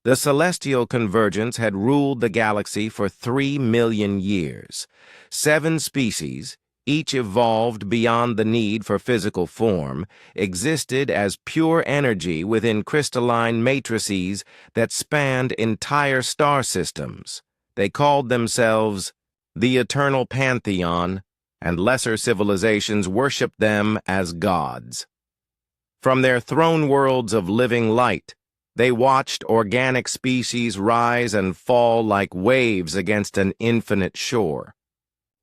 The celestial convergence had ruled the galaxy for 3 million years. 7 species, each evolved beyond the need for physical form, existed as pure energy within crystalline matrices that spanned entire star systems. They called themselves the Eternal Pantheon, and lesser civilizations worshipped them as gods. From their throne worlds of living light, they watched organic species rise and fall like waves against an infinite shore.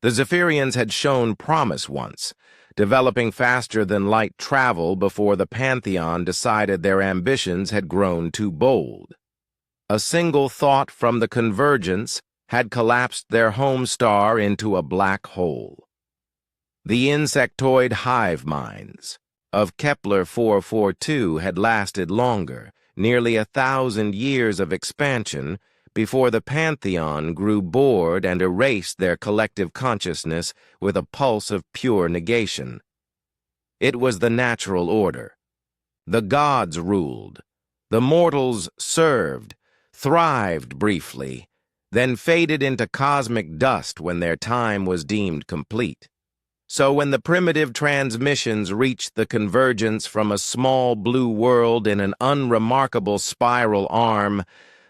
The Zephyrians had shown promise once, developing faster than light travel before the Pantheon decided their ambitions had grown too bold. A single thought from the convergence had collapsed their home star into a black hole. The insectoid hive minds of Kepler 442 had lasted longer, nearly 1,000 years of expansion, before the Pantheon grew bored and erased their collective consciousness with a pulse of pure negation. It was the natural order. The gods ruled. The mortals served, thrived briefly, then faded into cosmic dust when their time was deemed complete. So when the primitive transmissions reached the convergence from a small blue world in an unremarkable spiral arm,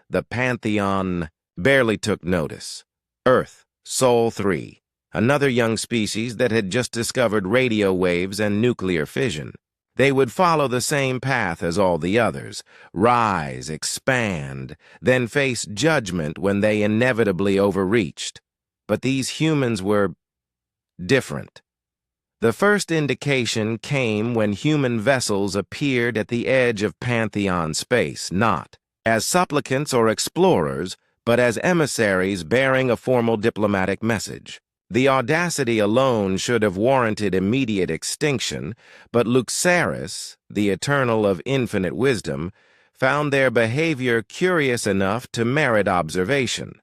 the Pantheon barely took notice. Earth, Sol 3, another young species that had just discovered radio waves and nuclear fission. They would follow the same path as all the others, rise, expand, then face judgment when they inevitably overreached. But these humans were different. The first indication came when human vessels appeared at the edge of Pantheon space, not as supplicants or explorers, but as emissaries bearing a formal diplomatic message. The audacity alone should have warranted immediate extinction, but Luxaris, the Eternal of infinite wisdom, found their behavior curious enough to merit observation.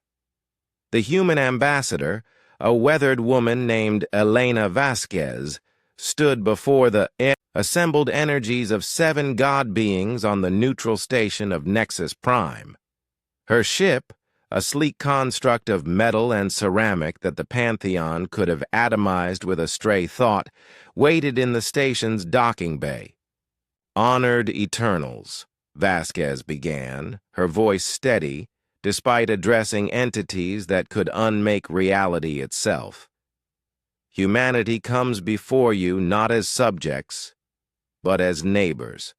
The human ambassador, a weathered woman named Elena Vasquez, stood before the assembled energies of 7 god beings on the neutral station of Nexus Prime. Her ship, a sleek construct of metal and ceramic that the Pantheon could have atomized with a stray thought, waited in the station's docking bay. "Honored Eternals," Vasquez began, her voice steady, despite addressing entities that could unmake reality itself. "Humanity comes before you not as subjects, but as neighbors.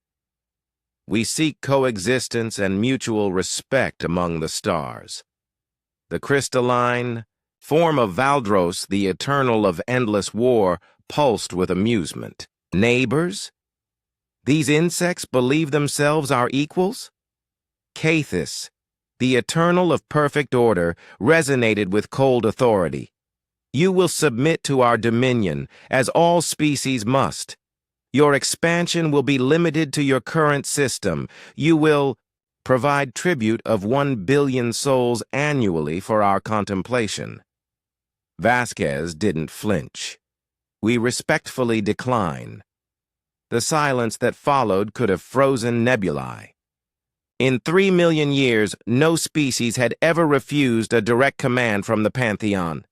We seek coexistence and mutual respect among the stars." The crystalline form of Valdros, the Eternal of endless war, pulsed with amusement. "Neighbors? These insects believe themselves our equals?" Cathis, the Eternal of perfect order, resonated with cold authority. "You will submit to our dominion, as all species must. Your expansion will be limited to your current system. You will provide tribute of 1 billion souls annually for our contemplation." Vasquez didn't flinch. "We respectfully decline." The silence that followed could have frozen nebulae. In 3 million years, no species had ever refused a direct command from the Pantheon.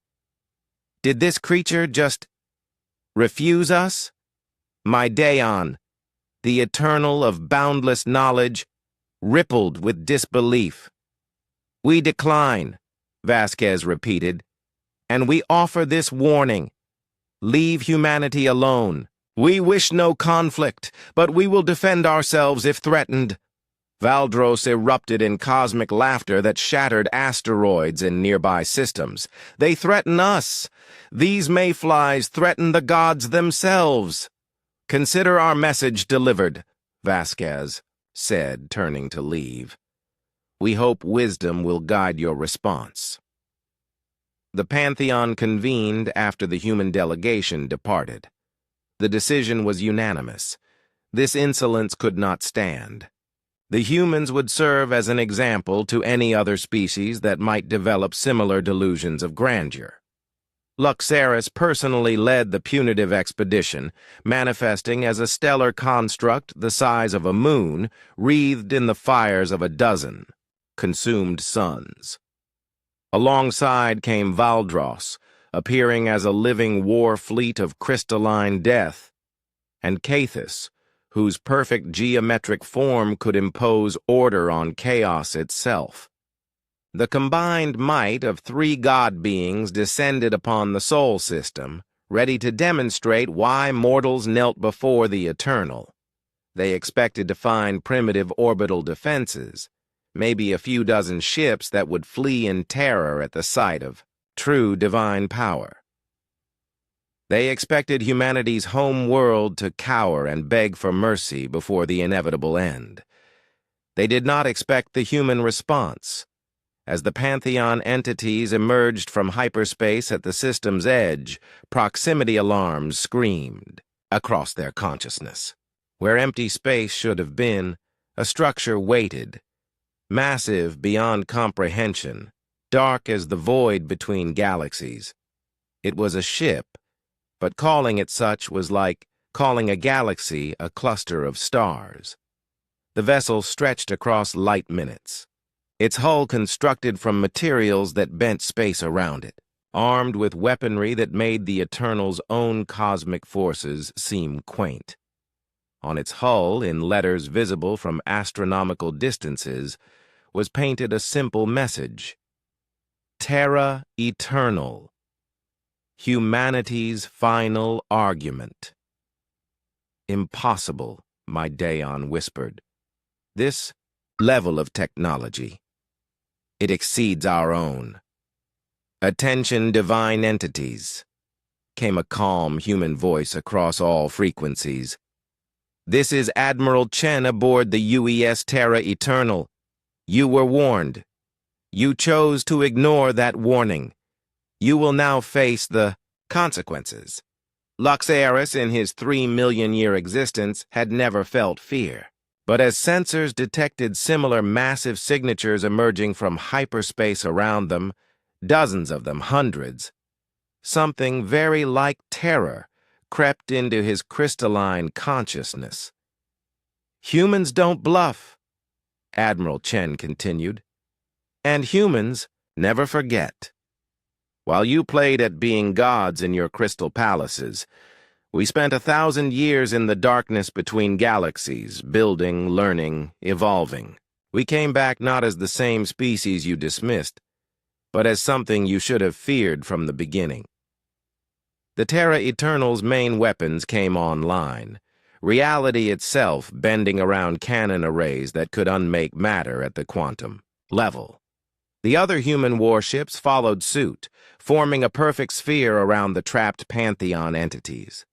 Did this creature just refuse us? Maideon, the Eternal of boundless knowledge, rippled with disbelief. "We decline," Vasquez repeated, "and we offer this warning. Leave humanity alone. We wish no conflict, but we will defend ourselves if threatened." Valdros erupted in cosmic laughter that shattered asteroids in nearby systems. "They threaten us. These mayflies threaten the gods themselves." "Consider our message delivered," Vasquez said, turning to leave. "We hope wisdom will guide your response." The Pantheon convened after the human delegation departed. The decision was unanimous. This insolence could not stand. The humans would serve as an example to any other species that might develop similar delusions of grandeur. Luxaris personally led the punitive expedition, manifesting as a stellar construct the size of a moon, wreathed in the fires of a dozen. consumed suns. Alongside came Valdros, appearing as a living war fleet of crystalline death, and Cathus, whose perfect geometric form could impose order on chaos itself. The combined might of three god beings descended upon the Sol system, ready to demonstrate why mortals knelt before the Eternal. They expected to find primitive orbital defenses, maybe a few dozen ships that would flee in terror at the sight of true divine power. They expected humanity's home world to cower and beg for mercy before the inevitable end. They did not expect the human response. As the Pantheon entities emerged from hyperspace at the system's edge, proximity alarms screamed across their consciousness. Where empty space should have been, a structure waited, massive beyond comprehension, dark as the void between galaxies. It was a ship, but calling it such was like calling a galaxy a cluster of stars. The vessel stretched across light minutes, its hull constructed from materials that bent space around it, armed with weaponry that made the Eternal's own cosmic forces seem quaint. On its hull, in letters visible from astronomical distances, was painted a simple message: Terra Eternal, humanity's final argument. Impossible, my Daon whispered. This level of technology, it exceeds our own. Attention, divine entities, came a calm human voice across all frequencies. This is Admiral Chen aboard the UES Terra Eternal. You were warned. You chose to ignore that warning. You will now face the consequences. Luxaris, in his 3-million-year existence, had never felt fear. But as sensors detected similar massive signatures emerging from hyperspace around them, dozens of them, hundreds, something very like terror crept into his crystalline consciousness. Humans don't bluff, Admiral Chen continued, and humans never forget. While you played at being gods in your crystal palaces, we spent 1,000 years in the darkness between galaxies, building, learning, evolving. We came back not as the same species you dismissed, but as something you should have feared from the beginning. The Terra Eternal's main weapons came online, reality itself bending around cannon arrays that could unmake matter at the quantum level. The other human warships followed suit, forming a perfect sphere around the trapped Pantheon entities.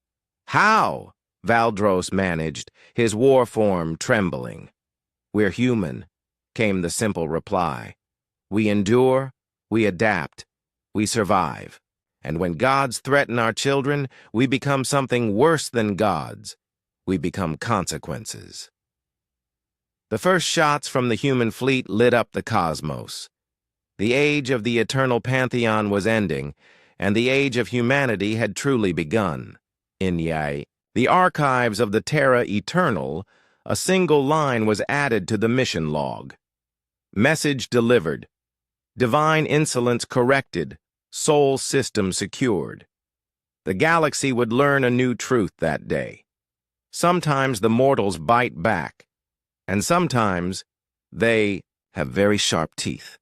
How? Valdros managed, his war form trembling. We're human, came the simple reply. We endure, we adapt, we survive. And when gods threaten our children, we become something worse than gods. We become consequences. The first shots from the human fleet lit up the cosmos. The age of the eternal pantheon was ending, and the age of humanity had truly begun. In the archives of the Terra Eternal, a single line was added to the mission log. Message delivered. Divine insolence corrected. Sol system secured. The galaxy would learn a new truth that day. Sometimes the mortals bite back, and sometimes they have very sharp teeth.